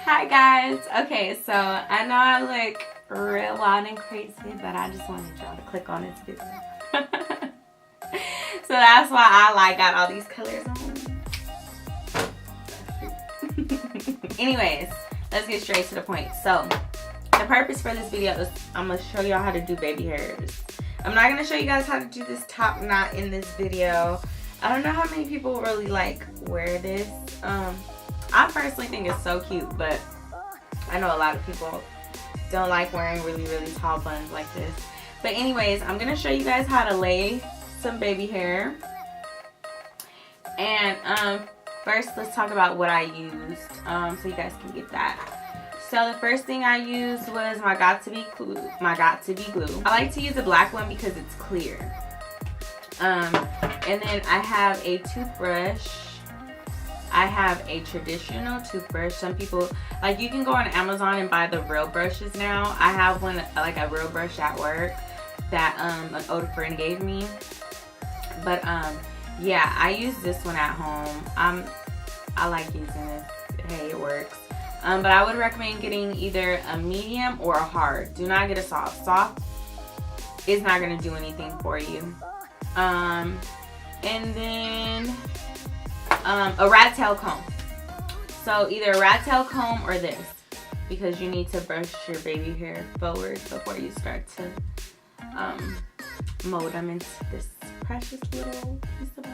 Hi guys. Okay, so I know I look real loud and crazy, but I just wanted y'all to click on this video. So that's why I got all these colors on. Anyways, let's get straight to the point. So the purpose for this video is I'm gonna show y'all how to do baby hairs. I'm not gonna show you guys how to do this top knot in this video. I don't know how many people really like wear this. I personally think it's so cute, but I know a lot of people don't like wearing really tall buns like this. But anyways, I'm gonna show you guys how to lay some baby hair. And first let's talk about what I used, so you guys can get that. So the first thing I used was my Got To Be glue. I like to use a black one because it's clear. And then I have a toothbrush. I have a traditional toothbrush. Some people, like, you can go on Amazon and buy the real brushes now. I have one, like a real brush at work that an older friend gave me. But yeah, I use this one at home. I like using this. Hey, it works. But I would recommend getting either a medium or a hard. Do not get a soft. Soft is not going to do anything for you. And then a rat tail comb. So either a rat tail comb or this, because you need to brush your baby hair forward before you start to mold them into this precious little piece of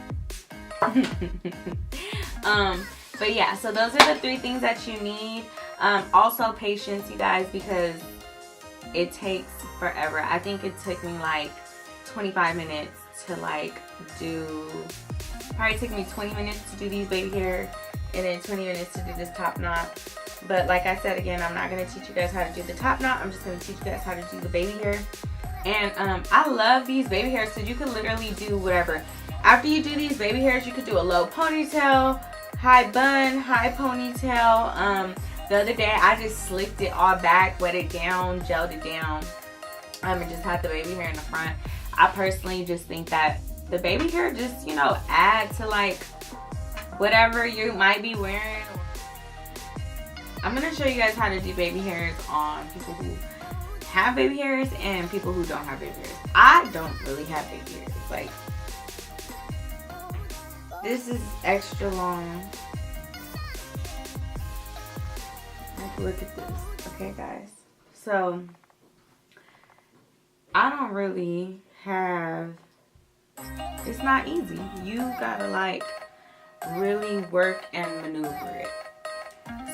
art. But yeah, so those are the 3 things that you need. Also patience, you guys, because it takes forever. I think it took me like 25 minutes to like do, probably took me 20 minutes to do these baby hair and then 20 minutes to do this top knot. But like I said, again, I'm not going to teach you guys how to do the top knot. I'm just going to teach you guys how to do the baby hair. And I love these baby hairs because you can literally do whatever. After you do these baby hairs, you could do a low ponytail, high bun, high ponytail. The other day I just slicked it all back, wet it down, gelled it down, and just had the baby hair in the front. I personally just think that the baby hair just, you know, add to like whatever you might be wearing. I'm gonna show you guys how to do baby hairs on people who have baby hairs and people who don't have baby hairs. I don't really have baby hairs. Like, this is extra long. Like, look at this. Okay, guys. So, I don't really have, it's not easy. You gotta like really work and maneuver it.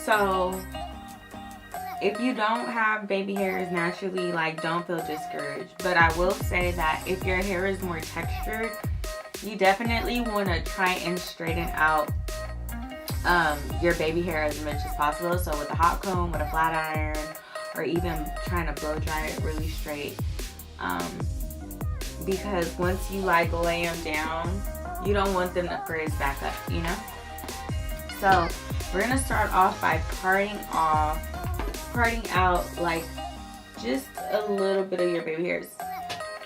So, if you don't have baby hairs naturally, like, don't feel discouraged. But I will say that if your hair is more textured, you definitely want to try and straighten out your baby hair as much as possible. So with a hot comb, with a flat iron, or even trying to blow dry it really straight. Because once you like lay them down, you don't want them to frizz back up, you know? So we're going to start off by parting out like just a little bit of your baby hairs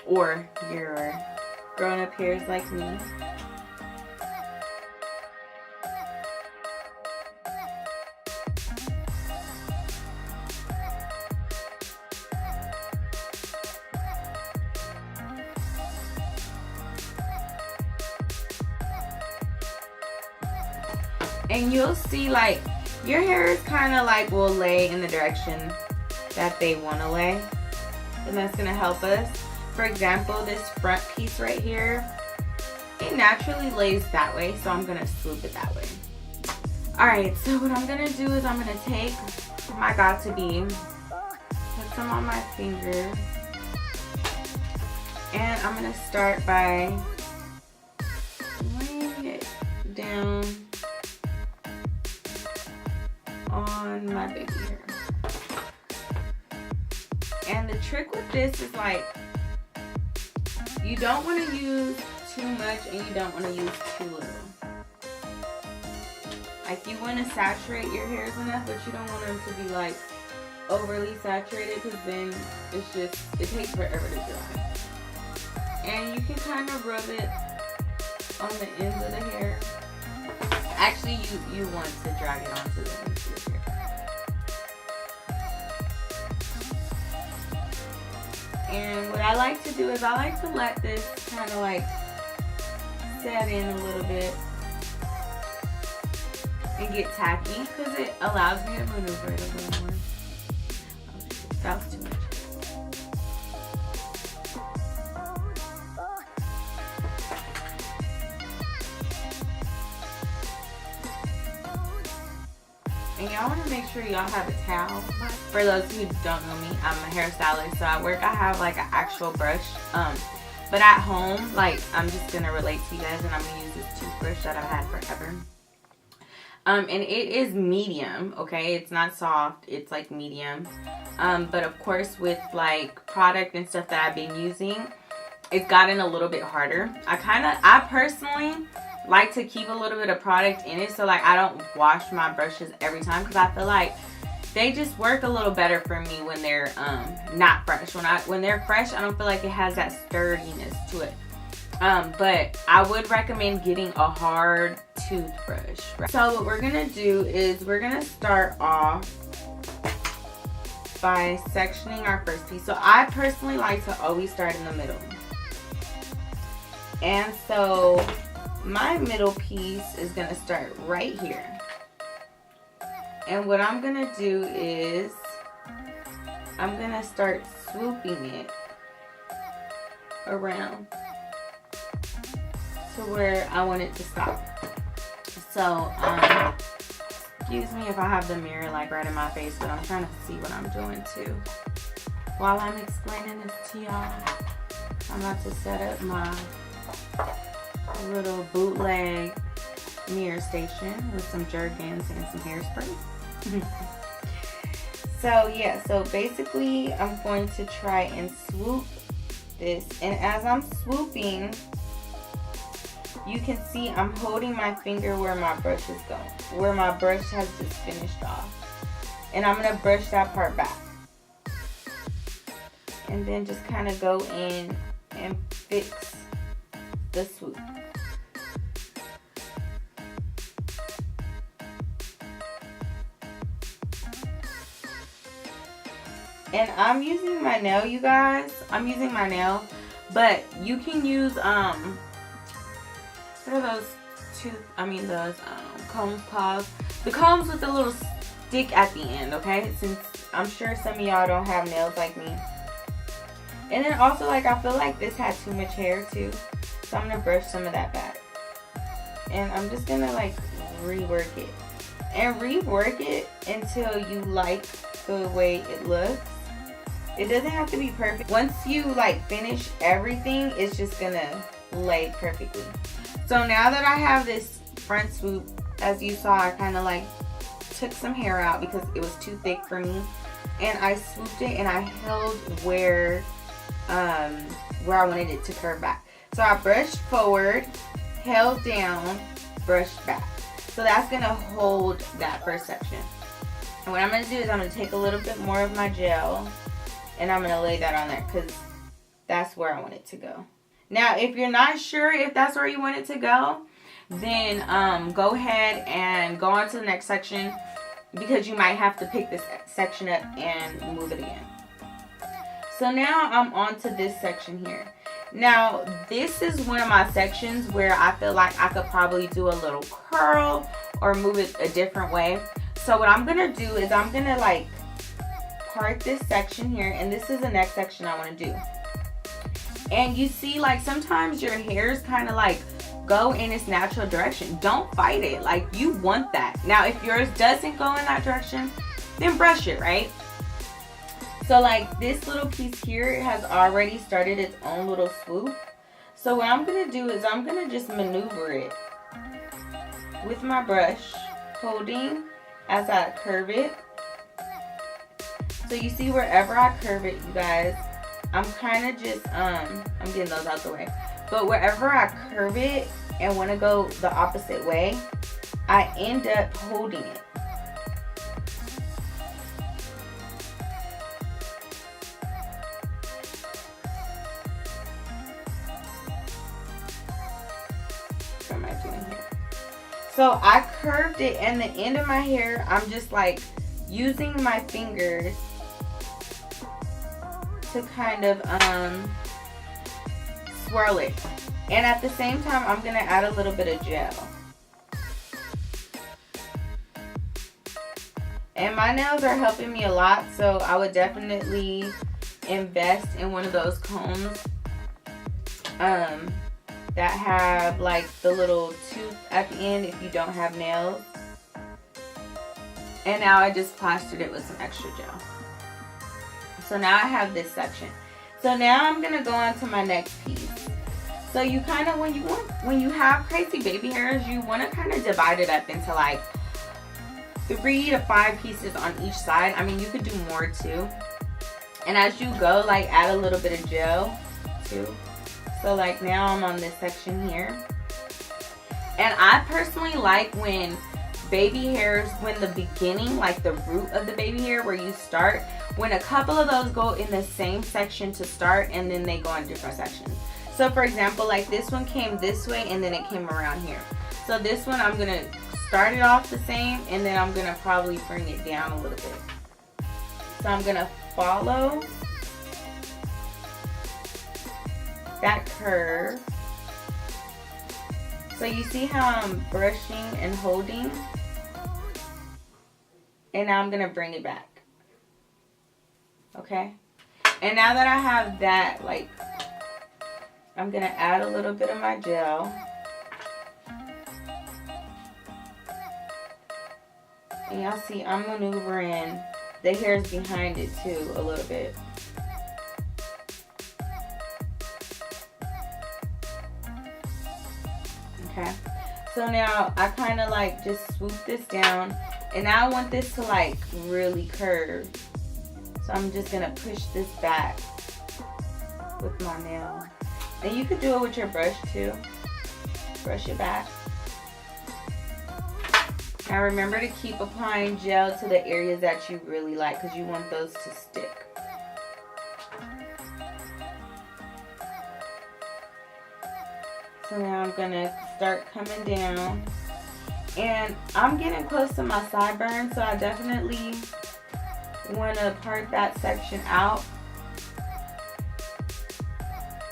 or your grown-up hairs like me. And you'll see like your hair is kind of like will lay in the direction that they want to lay, and that's going to help us. For example, this front piece right here, it naturally lays that way, so I'm going to swoop it that way. Alright, so what I'm going to do is I'm going to take my Got To Be, put some on my finger, and I'm going to start by laying it down on my baby hair. And the trick with this is like, you don't want to use too much and you don't want to use too little. Like, you want to saturate your hairs enough, but you don't want them to be like overly saturated, because then it's just, it takes forever to dry. And you can kind of rub it on the ends of the hair. Actually, you want to drag it onto the ends of the hair. And what I like to do is I like to let this kind of like set in a little bit and get tacky because it allows me to maneuver it a little more. Oh, that was too much. And y'all want to make sure y'all have a towel. For those who don't know me, I'm a hairstylist, so at work I have like an actual brush. But at home, like, I'm just gonna relate to you guys, and I'm gonna use this toothbrush that I've had forever. And it is medium, okay? It's not soft, it's like medium. But of course, with like product and stuff that I've been using, it's gotten a little bit harder. I personally like to keep a little bit of product in it, so like I don't wash my brushes every time, because I feel like they just work a little better for me when they're not fresh. When they're fresh, I don't feel like it has that sturdiness to it. But I would recommend getting a hard toothbrush. So what we're gonna do is we're gonna start off by sectioning our first piece. So I personally like to always start in the middle. And so my middle piece is gonna start right here. And what I'm gonna do is I'm gonna start swooping it around to where I want it to stop. So, excuse me if I have the mirror like right in my face, but I'm trying to see what I'm doing too. While I'm explaining this to y'all, I'm about to set up my little bootleg mirror station with some Jergens and some hairspray. So yeah, so basically I'm going to try and swoop this, and as I'm swooping, you can see I'm holding my finger where my brush is going, where my brush has just finished off, and I'm gonna brush that part back, and then just kind of go in and fix the swoop. And I'm using my nail, you guys. I'm using my nail, but you can use what are those those combs called? The combs with the little stick at the end, okay? Since I'm sure some of y'all don't have nails like me. And then also, like, I feel like this had too much hair too, so I'm gonna brush some of that back. And I'm just gonna like rework it. And rework it until you like the way it looks. It doesn't have to be perfect. Once you like finish everything, it's just gonna lay perfectly. So now that I have this front swoop, as you saw, I kind of like took some hair out because it was too thick for me, and I swooped it and I held where I wanted it to curve back. So I brushed forward, held down, brushed back. So that's gonna hold that first section. And what I'm gonna do is I'm gonna take a little bit more of my gel, and I'm going to lay that on there because that's where I want it to go. Now, if you're not sure if that's where you want it to go, then go ahead and go on to the next section, because you might have to pick this section up and move it again. So now I'm on to this section here. Now, this is one of my sections where I feel like I could probably do a little curl or move it a different way. So what I'm going to do is I'm going to like part this section here, and this is the next section I want to do. And you see, like, sometimes your hairs kind of like go in its natural direction. Don't fight it. Like, you want that. Now, if yours doesn't go in that direction, then brush it, right? So like this little piece here has already started its own little swoop. So what I'm going to do is I'm going to just maneuver it with my brush, holding as I curve it. So you see, wherever I curve it, you guys, I'm kind of just, I'm getting those out the way. But wherever I curve it and want to go the opposite way, I end up holding it. What am I doing here? So I curved it, and the end of my hair, I'm just like using my fingers to kind of swirl it. And at the same time, I'm going to add a little bit of gel. And my nails are helping me a lot, so I would definitely invest in one of those combs that have like the little tooth at the end if you don't have nails. And now I just plastered it with some extra gel. So now I have this section. So now I'm gonna go on to my next piece. So you kind of, when you have crazy baby hairs, you want to kind of divide it up into like 3 to 5 pieces on each side. I mean, you could do more too. And as you go, like add a little bit of gel too. So like now I'm on this section here. And I personally like when baby hairs, when the beginning, like the root of the baby hair where you start, when a couple of those go in the same section to start and then they go in different sections. So for example, like this one came this way and then it came around here. So this one I'm gonna start it off the same and then I'm gonna probably bring it down a little bit. So I'm gonna follow that curve. So you see how I'm brushing and holding? And now I'm gonna bring it back. Okay? And now that I have that, like, I'm gonna add a little bit of my gel. And y'all see I'm maneuvering the hairs behind it too a little bit. Okay, so now I kind of like just swoop this down, and now I want this to like really curve. So I'm just gonna push this back with my nail. And you could do it with your brush too. Brush it back. Now remember to keep applying gel to the areas that you really like, because you want those to stick. So now I'm gonna start coming down, and I'm getting close to my sideburn, so I definitely want to part that section out.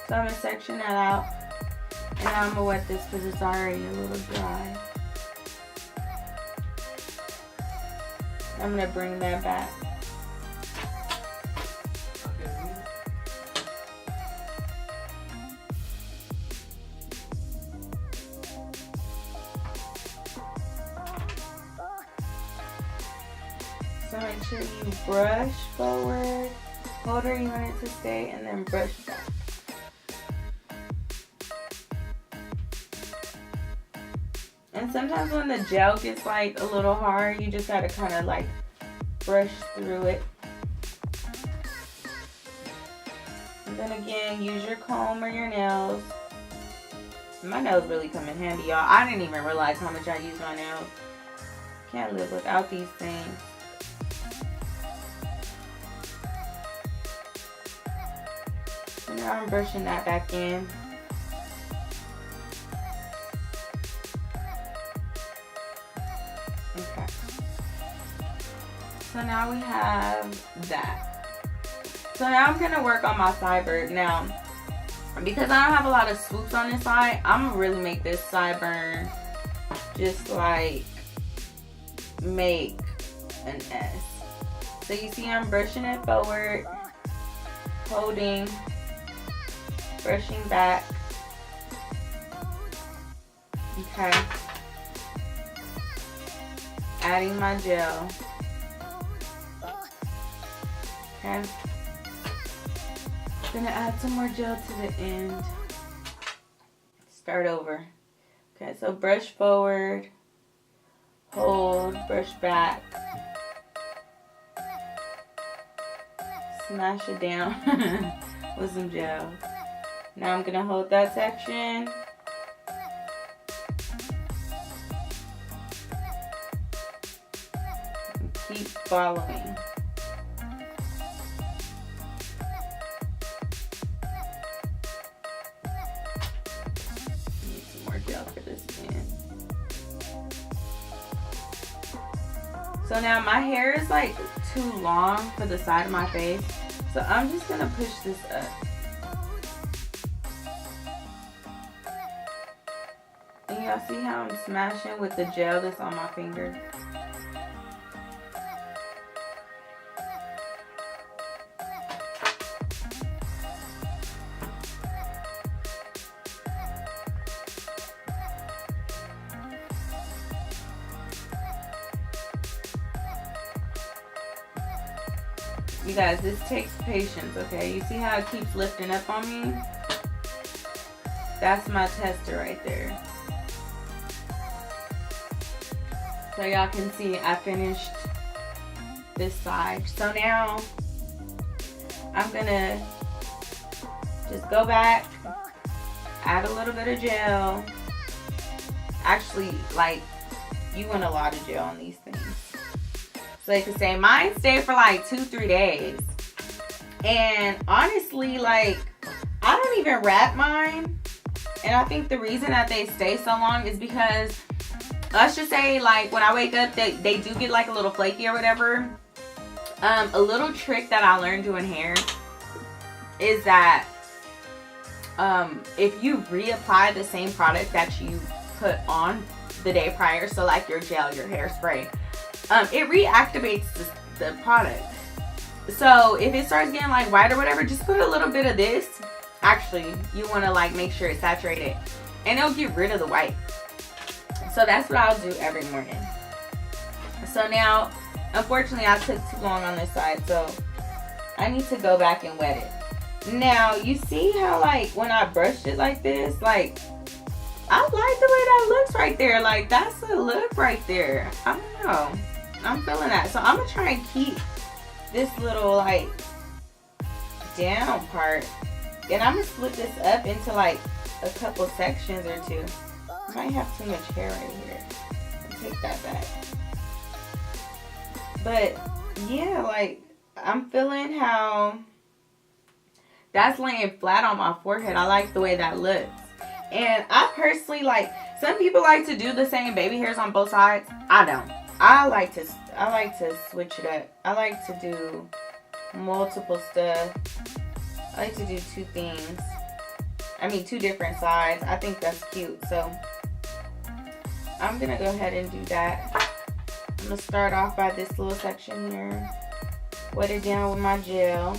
So I'm gonna section that out, and now I'm gonna wet this because it's already a little dry. I'm gonna bring that back. So make sure you brush forward, hold where you want it to stay, and then brush back. And sometimes when the gel gets like a little hard, you just gotta kind of like brush through it. And then again, use your comb or your nails. My nails really come in handy, y'all. I didn't even realize how much I use my nails. Can't live without these things. So now I'm brushing that back in. Okay. So now we have that. So now I'm gonna work on my sideburn. Now, because I don't have a lot of swoops on this side, I'm gonna really make this sideburn just like make an S. So you see I'm brushing it forward, holding, brushing back. Okay. Adding my gel. Okay. Gonna add some more gel to the end. Start over. Okay, so brush forward, hold, brush back, smash it down with some gel. Now I'm gonna hold that section. And keep following. Need some more gel for this end. So now my hair is like too long for the side of my face. So I'm just gonna push this up. And y'all see how I'm smashing with the gel that's on my finger? You guys, this takes patience, okay? You see how it keeps lifting up on me? That's my tester right there. So y'all can see I finished this side. So now I'm gonna just go back, add a little bit of gel. Actually, like, you want a lot of gel on these things. So they can say mine stayed for like 2-3 days. And honestly, like, I don't even wrap mine. And I think the reason that they stay so long is because, let's just say, like, when I wake up, they do get like a little flaky or whatever. A little trick that I learned doing hair is that if you reapply the same product that you put on the day prior, so like your gel, your hairspray, it reactivates the product. So if it starts getting like white or whatever, just put a little bit of this. Actually, you want to like make sure it's saturated, and it'll get rid of the white. So that's what I'll do every morning. So now, unfortunately, I took too long on this side, so I need to go back and wet it. Now, you see how like when I brushed it like this, like, I like the way that looks right there. Like, that's a look right there. I don't know. I'm feeling that. So I'm going to try and keep this little, like, down part. And I'm going to split this up into, like, a couple sections or two. I might have too much hair right here. I'll take that back. But, yeah, like, I'm feeling how that's laying flat on my forehead. I like the way that looks. And I personally, like, some people like to do the same baby hairs on both sides. I don't. I like to switch it up. I like to do multiple stuff. I like to do two things. I mean, two different sides. I think that's cute. So I'm gonna go ahead and do that. I'm gonna start off by this little section here. Wet it down with my gel.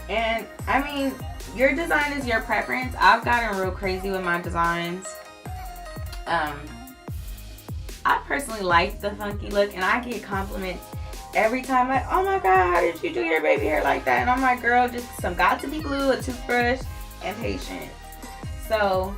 And I mean, your design is your preference. I've gotten real crazy with my designs. I personally like the funky look, and I get compliments every time, like, oh my god, how did you do your baby hair like that? And I'm like, girl, just some got to be glue, a toothbrush, and patience. So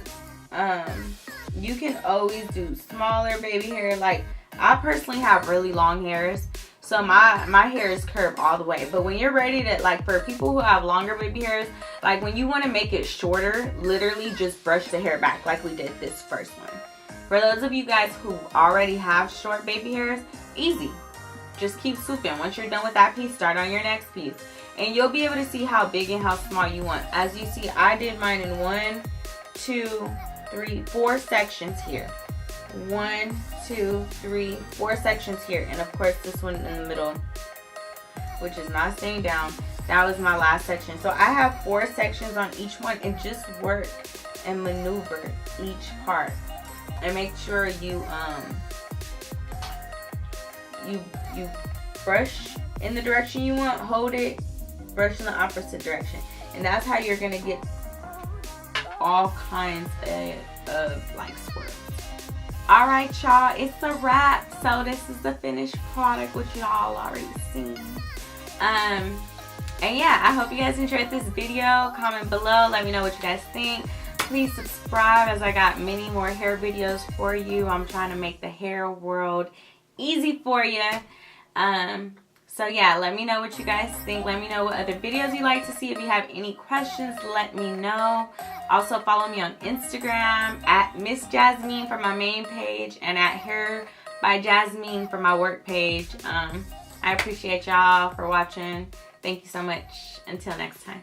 you can always do smaller baby hair. Like, I personally have really long hairs, so my hair is curved all the way. But when you're ready to, like, for people who have longer baby hairs, like, when you want to make it shorter, literally just brush the hair back like we did this first one. For those of you guys who already have short baby hairs, easy. Just keep swooping. Once you're done with that piece, start on your next piece. And you'll be able to see how big and how small you want. As you see, I did mine in 1, 2, 3, 4 sections here. 1, 2, 3, 4 sections here. And of course, this one in the middle, which is not staying down. That was my last section. So I have 4 sections on each one, and just work and maneuver each part. And make sure you brush in the direction you want, hold it, brush in the opposite direction, and that's how you're gonna get all kinds of like swirls. All right, y'all, it's a wrap. So this is the finished product, which y'all already seen. And yeah, I hope you guys enjoyed this video. Comment below, let me know what you guys think. Please subscribe, as I got many more hair videos for you. I'm trying to make the hair world easy for you. So yeah, let me know what you guys think. Let me know what other videos you'd like to see. If you have any questions, let me know. Also follow me on Instagram at Miss Jasmine for my main page, and at Hair by Jasmine for my work page. I appreciate y'all for watching. Thank you so much. Until next time.